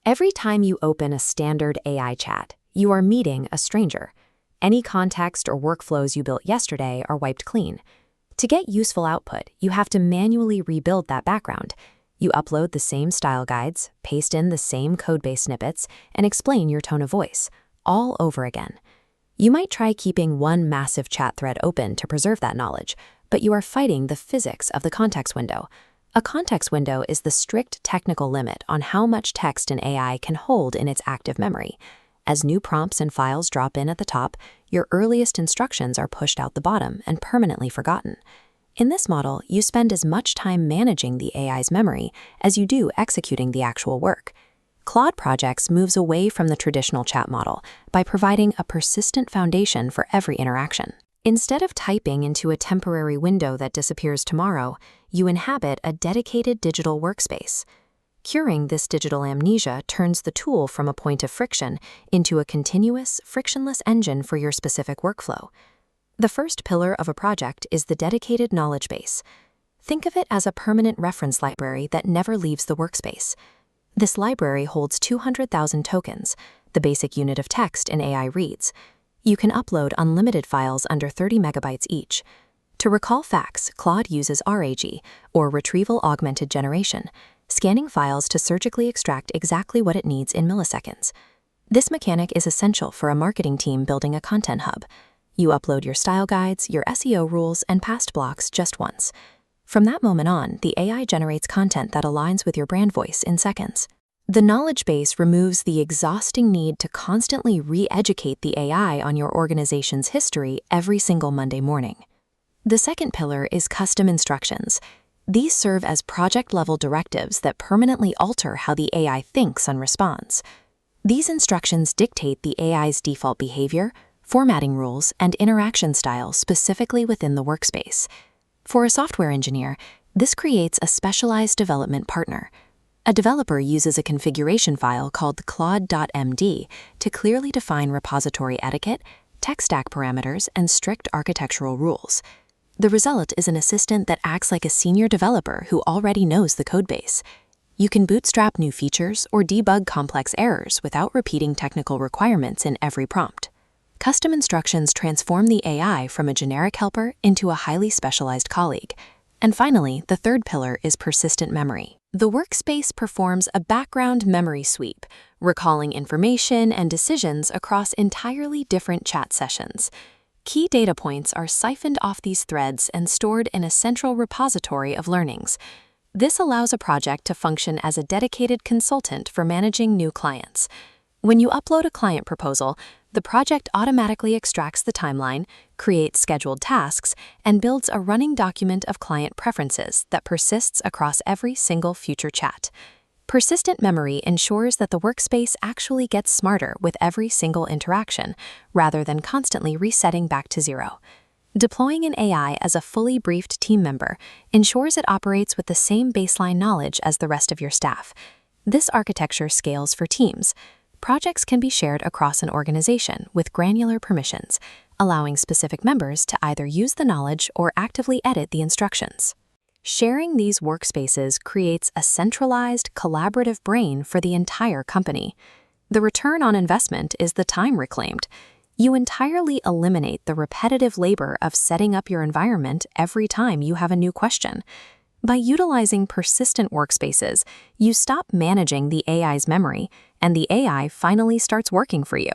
Every time you open a standard AI chat, you are meeting a stranger. Any context or workflows you built yesterday are wiped clean. To get useful output, you have to manually rebuild that background. You upload the same style guides, paste in the same codebase snippets, and explain your tone of voice, all over again. You might try keeping one massive chat thread open to preserve that knowledge, but you are fighting the physics of the context window. A context window is the strict technical limit on how much text an AI can hold in its active memory. As new prompts and files drop in at the top, your earliest instructions are pushed out the bottom and permanently forgotten. In this model, you spend as much time managing the AI's memory as you do executing the actual work. Claude Projects moves away from the traditional chat model by providing a persistent foundation for every interaction. Instead of typing into a temporary window that disappears tomorrow, you inhabit a dedicated digital workspace. Curing this digital amnesia turns the tool from a point of friction into a continuous, frictionless engine for your specific workflow. The first pillar of a project is the dedicated knowledge base. Think of it as a permanent reference library that never leaves the workspace. This library holds 200,000 tokens, the basic unit of text an AI reads. You can upload unlimited files under 30 megabytes each. To recall facts, Claude uses RAG, or Retrieval Augmented Generation, scanning files to surgically extract exactly what it needs in milliseconds. This mechanic is essential for a marketing team building a content hub. You upload your style guides, your SEO rules, and past blocks just once. From that moment on, the AI generates content that aligns with your brand voice in seconds. The knowledge base removes the exhausting need to constantly re-educate the AI on your organization's history every single Monday morning. The second pillar is custom instructions. These serve as project-level directives that permanently alter how the AI thinks and responds. These instructions dictate the AI's default behavior, formatting rules, and interaction style specifically within the workspace. For a software engineer, this creates a specialized development partner. A developer uses a configuration file called claude.md to clearly define repository etiquette, tech stack parameters, and strict architectural rules. The result is an assistant that acts like a senior developer who already knows the codebase. You can bootstrap new features or debug complex errors without repeating technical requirements in every prompt. Custom instructions transform the AI from a generic helper into a highly specialized colleague. And finally, the third pillar is persistent memory. The workspace performs a background memory sweep, recalling information and decisions across entirely different chat sessions. Key data points are siphoned off these threads and stored in a central repository of learnings. This allows a project to function as a dedicated consultant for managing new clients. When you upload a client proposal, the project automatically extracts the timeline, creates scheduled tasks, and builds a running document of client preferences that persists across every single future chat. Persistent memory ensures that the workspace actually gets smarter with every single interaction, rather than constantly resetting back to zero. Deploying an AI as a fully briefed team member ensures it operates with the same baseline knowledge as the rest of your staff. This architecture scales for teams. Projects can be shared across an organization with granular permissions, allowing specific members to either use the knowledge or actively edit the instructions. Sharing these workspaces creates a centralized, collaborative brain for the entire company. The return on investment is the time reclaimed. You entirely eliminate the repetitive labor of setting up your environment every time you have a new question. By utilizing persistent workspaces, you stop managing the AI's memory, and the AI finally starts working for you.